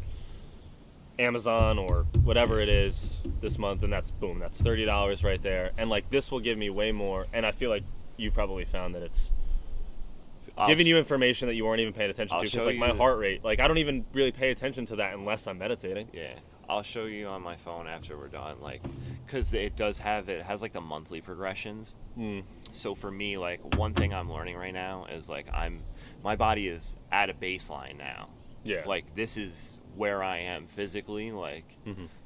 Amazon or whatever it is this month, and that's $30 right there. And like this will give me way more, and I feel like you probably found that it's giving you information that you weren't even paying attention to, because like my heart rate, like I don't even really pay attention to that unless I'm meditating. Yeah. I'll show you on my phone after we're done, like, because it has like the monthly progressions. So for me, like, one thing I'm learning right now is like my body is at a baseline now. Yeah. Like, this is where I am physically. Like,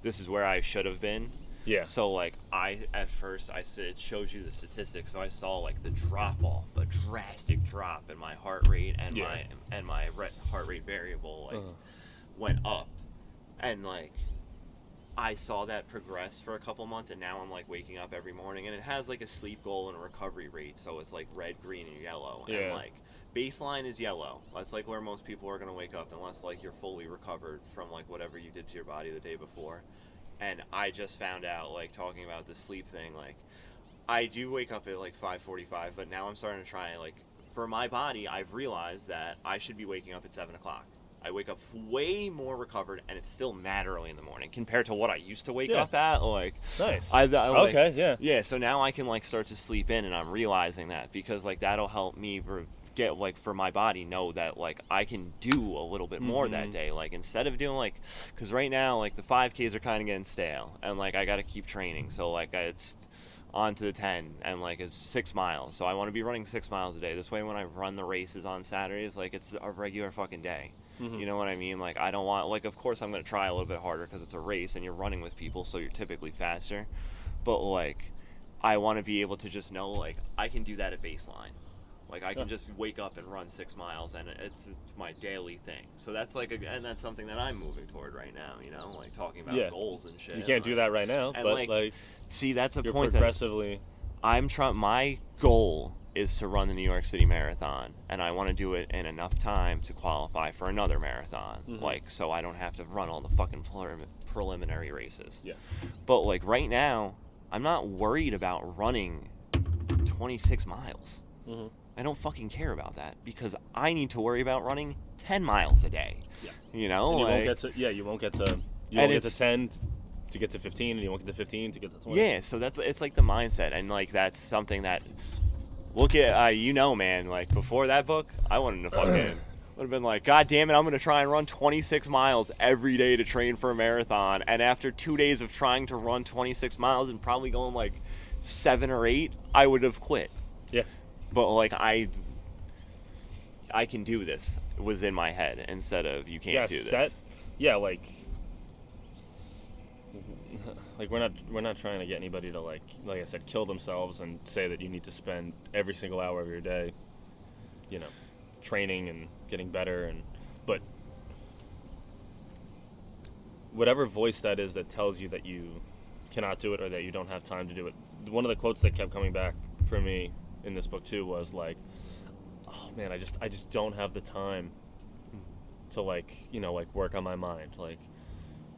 this is where I should have been. Yeah. So like at first it shows you the statistics. So I saw like the drop off, a drastic drop in my heart rate and my heart rate variable like went up, and like I saw that progress for a couple months, and now I'm like waking up every morning, and it has like a sleep goal and a recovery rate. So it's like red, green, and yellow. Yeah. And like baseline is yellow. That's like where most people are gonna wake up, unless like you're fully recovered from like whatever you did to your body the day before. And I just found out, like, talking about the sleep thing, like, I do wake up at, like, 5:45, but now I'm starting to try, like, for my body, I've realized that I should be waking up at 7 o'clock. I wake up way more recovered, and it's still mad early in the morning compared to what I used to wake up at. Like, nice. Okay, yeah. Yeah, so now I can, like, start to sleep in, and I'm realizing that, because, like, that'll help me get, like, for my body, know that, like, I can do a little bit more that day. Like, instead of doing, like, because right now, like, the 5Ks are kind of getting stale, and, like, I got to keep training. So, like, it's on to the 10, and, like, it's 6 miles. So I want to be running 6 miles a day. This way, when I run the races on Saturdays, like, it's a regular fucking day. You know what I mean? Like, I don't want, like, of course I'm going to try a little bit harder because it's a race, and you're running with people, so you're typically faster. But, like, I want to be able to just know, like, I can do that at baseline. Like, I can just wake up and run 6 miles, and it's my daily thing. So that's like, and that's something that I'm moving toward right now, you know, like talking about goals and shit. You can't do that right now, and but like see, that's a you're point progressively. I'm trying. My goal is to run the New York City Marathon, and I want to do it in enough time to qualify for another marathon. Like, so I don't have to run all the fucking preliminary races. Yeah. But like right now, I'm not worried about running 26 miles. I don't fucking care about that because I need to worry about running 10 miles a day. Yeah. You know? And you like, won't get to, you won't get to 10 to get to 15, and you won't get to 15 to get to 20. Yeah, so it's like the mindset, and like that's something that, look at, you know, man, like before that book, I wouldn't have fucking, would have been like, God damn it, I'm going to try and run 26 miles every day to train for a marathon. And after 2 days of trying to run 26 miles and probably going like 7 or 8, I would have quit. Yeah. But like I can do this was in my head instead of you can't do this. Like we're not trying to get anybody to like I said, kill themselves and say that you need to spend every single hour of your day, you know, training and getting better, but whatever voice that is that tells you that you cannot do it or that you don't have time to do it. One of the quotes that kept coming back for me in this book too was like, oh man, I just don't have the time to like, you know, like work on my mind, like.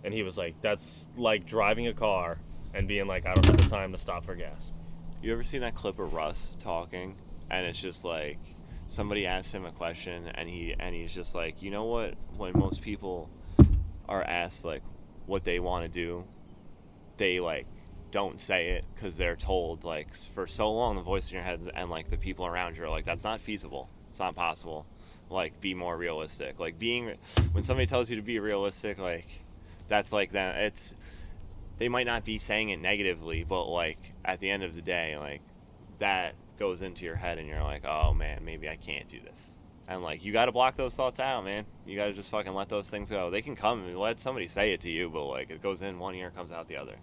And he was like, that's like driving a car and being like, I don't have the time to stop for gas. You ever seen that clip of Russ talking, and it's just like somebody asked him a question, and he's just like, you know what, when most people are asked like what they want to do, they like don't say it because they're told like for so long the voice in your head and like the people around you are like, that's not feasible, it's not possible, like be more realistic. Like when somebody tells you to be realistic, like that's like that, they might not be saying it negatively, but like at the end of the day, like that goes into your head and you're like, oh man, maybe I can't do this. And like you got to block those thoughts out, man. You got to just fucking let those things go. They can come and let somebody say it to you, but like it goes in one ear, comes out the other.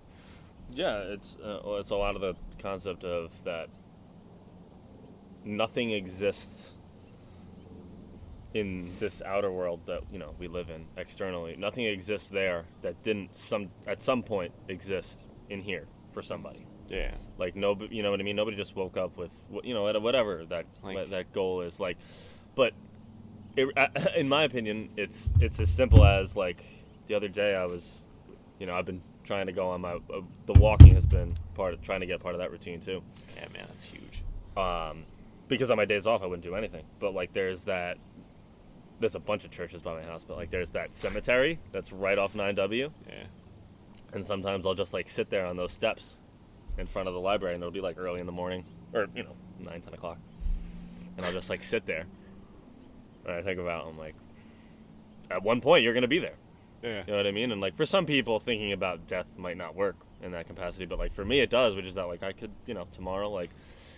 Yeah, it's a lot of the concept of that nothing exists in this outer world that, you know, we live in externally. Nothing exists there that didn't at some point exist in here for somebody. Yeah. Like nobody, you know what I mean? Nobody just woke up with, you know, whatever that goal is. Like, but in my opinion, it's as simple as like the other day I was, you know, I've been trying to go on the walking has been trying to get part of that routine too. Yeah, man, that's huge. Because on my days off I wouldn't do anything. But like there's a bunch of churches by my house, but like there's that cemetery that's right off 9W. Yeah. And sometimes I'll just like sit there on those steps in front of the library, and it'll be like early in the morning, or, you know, 9-10 o'clock. And I'll just like sit there. And I think about, I'm like, at one point you're going to be there. Yeah. You know what I mean? And like for some people, thinking about death might not work in that capacity, but like for me, it does. Which is that like I could, tomorrow, like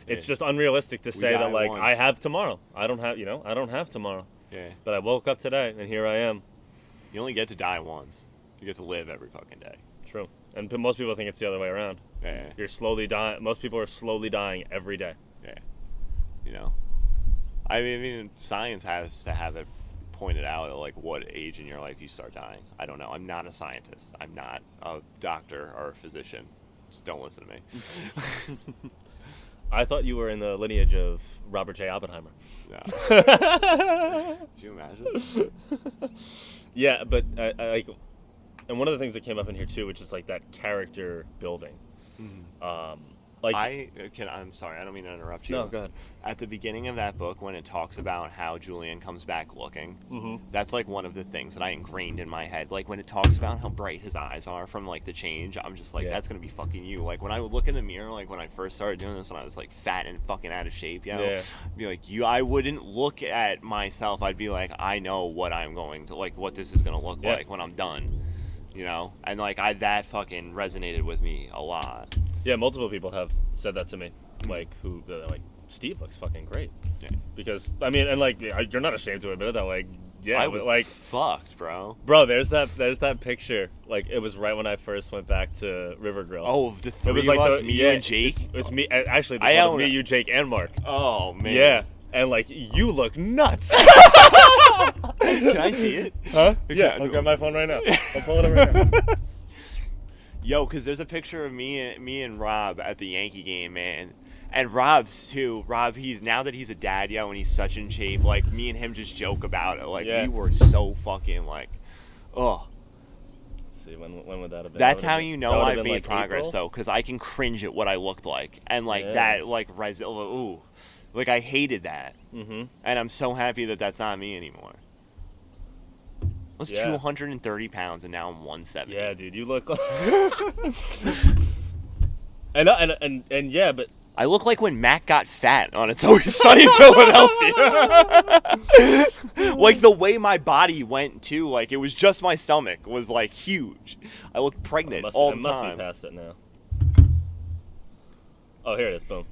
it's just unrealistic to say that like I have tomorrow. I don't have tomorrow. Yeah. But I woke up today, and here I am. You only get to die once. You get to live every fucking day. True. And most people think it's the other way around. Yeah. You're slowly dying. Most people are slowly dying every day. Yeah. I mean, science has to have it pointed out at like what age in your life you start dying. I don't know. I'm not a scientist. I'm not a doctor or a physician. Just don't listen to me. I thought you were in the lineage of Robert J. Oppenheimer. No. Could you imagine? Yeah, but I like, and one of the things that came up in here too, which is like that character building. Mm-hmm. Like I'm sorry, I don't mean to interrupt you. No, go ahead. At the beginning of that book, when it talks about how Julian comes back looking, that's like one of the things that I ingrained in my head. Like when it talks about how bright his eyes are from like the change, I'm just like, that's gonna be fucking you. Like when I would look in the mirror, like when I first started doing this, when I was like fat and fucking out of shape, I'd be like, I wouldn't look at myself. I'd be like, I know what I'm going to, like what this is gonna look like when I'm done, and like that fucking resonated with me a lot. Yeah, multiple people have said that to me, like Steve looks fucking great. Yeah. Because I mean, and like you're not ashamed to admit that, like I was like fucked, bro. Bro, there's that picture. Like it was right when I first went back to River Grill. Oh, the three it was of like us, me, you, and Jake. It's me. Actually, this was me, you, Jake, and Mark. Oh man. Yeah, and like you look nuts. Can I see it? Huh? Yeah, I'll grab my phone right now. I'll pull it over right now. Yo, because there's a picture of me and Rob at the Yankee game, man. And Rob's too. Rob, now that he's a dad, and he's such in shape, like, me and him just joke about it. Like, we were so fucking, like, oh. Let's see, when would that have been? That's how you know I've made like progress, though, because I can cringe at what I looked like. And, like, that, like, ooh. Like, I hated that. Mm-hmm. And I'm so happy that that's not me anymore. I was 230 pounds, and now I'm 170. Yeah, dude, you look. and yeah, but I look like when Mac got fat on It's Always Sunny in Philadelphia. Like the way my body went too, like it was just my stomach was like huge. I looked pregnant all the time. I must be past it now. Oh, here it is. Boom.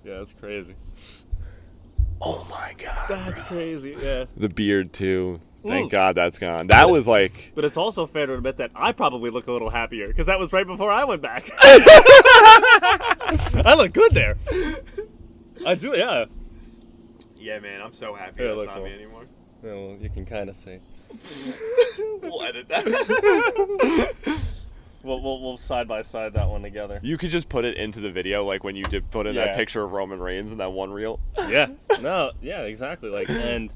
Yeah, that's crazy. Oh my god, that's crazy. Yeah. The beard too. Thank God that's gone. That was like. But it's also fair to admit that I probably look a little happier because that was right before I went back. I look good there. I do, yeah. Yeah, man, I'm so happy that's not me anymore. Yeah, well, you can kind of see. We'll edit that. We'll side by side that one together. You could just put it into the video, like when you did put in that picture of Roman Reigns in that one reel. Yeah. No. Yeah. Exactly. Like, and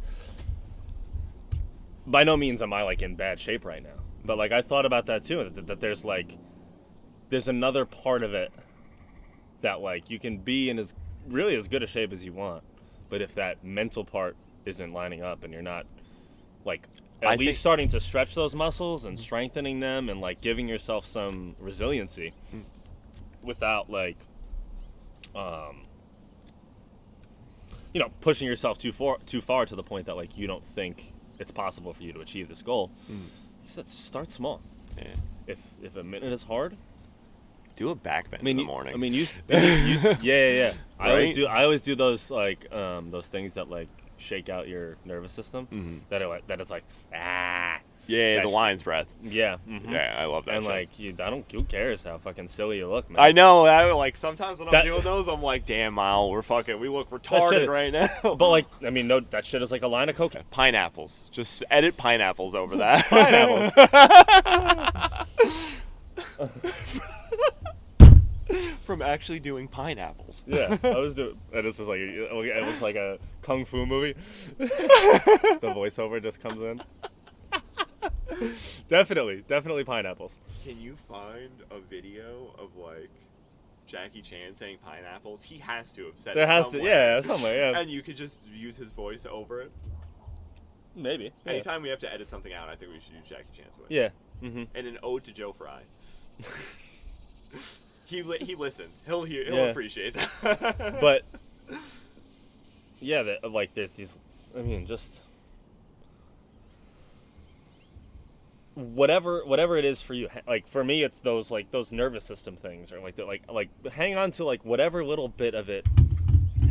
by no means am I like in bad shape right now, but like I thought about that too. That there's another part of it that like you can be in as good a shape as you want, but if that mental part isn't lining up and you're not like at least starting to stretch those muscles and strengthening them and like giving yourself some resiliency without like pushing yourself too far to the point that like you don't think it's possible for you to achieve this goal. You said start small. Yeah. If a minute is hard, do a back bend in the morning. Yeah. Right? I always do those like those things that like shake out your nervous system. That it's like Yeah, the lion's breath. Yeah. Yeah, I love that. And shit. like, who cares how fucking silly you look, man? I know. Like sometimes when I'm doing those, I'm like, damn, Mal, we look retarded right now. But like, I mean, no, that shit is like a line of coke. Pineapples. Just edit pineapples over that. Pineapples. From actually doing pineapples. Yeah, I was doing. And this was like it looks like a kung fu movie. The voiceover just comes in. Definitely pineapples. Can you find a video of like Jackie Chan saying pineapples? He has to have said there it has somewhere. to, somewhere, yeah. And you could just use his voice over it. Maybe. Anytime we have to edit something out, I think we should use Jackie Chan's voice. Yeah. Mm-hmm. And an ode to Joe Fry. He listens. He'll appreciate that. But yeah, that like there's these. I mean, just whatever it is for you. Like for me, it's those nervous system things, or like hang on to like whatever little bit of it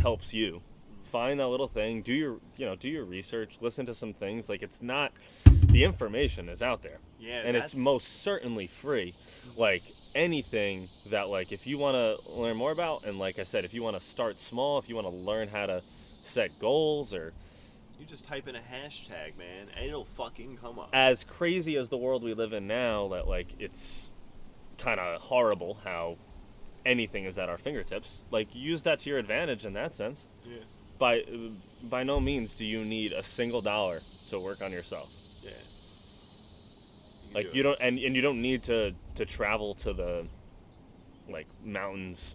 helps you. Find that little thing. Do your research. Listen to some things. Like it's not the information is out there. Yeah, and it's most certainly free. Like anything that like if you want to learn more about, and like I said, if you want to start small, if you want to learn how to set goals, or you just type in a hashtag, man, and it'll fucking come up. as crazy as the world we live in now, that like it's kind of horrible how anything is at our fingertips. Like use that to your advantage in that sense. Yeah. By no means do you need a single dollar to work on yourself. Yeah. Like you don't, and you don't need to travel to the like mountains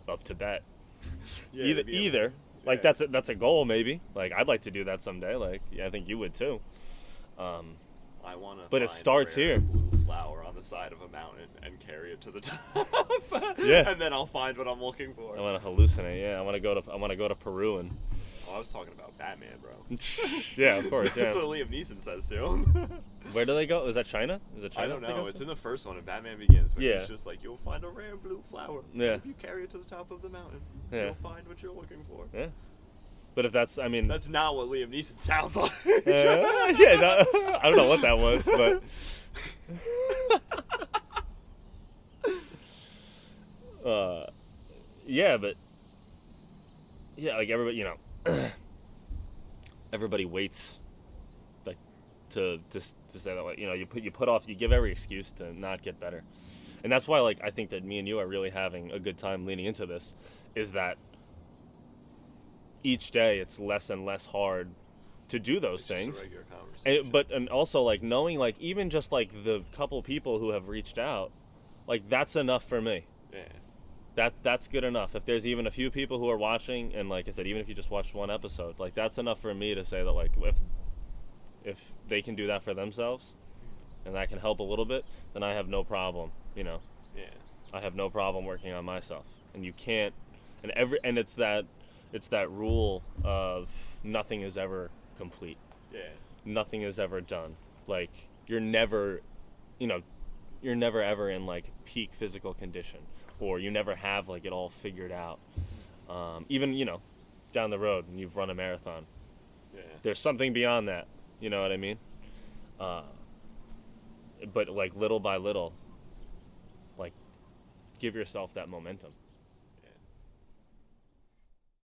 of Tibet. Yeah, either. Like that's a goal maybe. Like I'd like to do that someday. Like yeah, I think you would too. I want to. But it starts here. Blue flower on the side of a mountain and carry it to the top. Yeah. And then I'll find what I'm looking for. I want to hallucinate. Yeah, I want to go to Peru and. Oh, I was talking about Batman, bro. Yeah, of course. Yeah. That's what Liam Neeson says to him. Where do they go? Is that China? Is it China? I don't know. It's in the first one, and Batman Begins. Where Yeah. He's just like, you'll find a rare blue flower. Yeah. If you carry it to the top of the mountain, Yeah. you'll find what you're looking for. Yeah. But if that's, I mean. That's not what Liam Neeson sounds like. Yeah, I don't know what that was, but. Yeah, but. Yeah, like everybody, you know. Everybody waits, like, to say that, like, you know, you give every excuse to not get better. And that's why, like, I think that me and you are really having a good time leaning into this, is that each day it's less and less hard to do those things. Just a regular conversation. And also, like, knowing, like, even just, like, the couple people who have reached out, like, that's enough for me. Yeah. That's good enough. If there's even a few people who are watching, and like I said, even if you just watched one episode, like that's enough for me to say that like if they can do that for themselves, and that can help a little bit, then I have no problem. You know. Yeah. I have no problem working on myself, and you can't. And it's that rule of nothing is ever complete. Yeah. Nothing is ever done. Like you're never ever in like peak physical condition. Or you never have like it all figured out. Even, you know, down the road and you've run a marathon. Yeah. There's something beyond that. You know what I mean? But like little by little, like give yourself that momentum.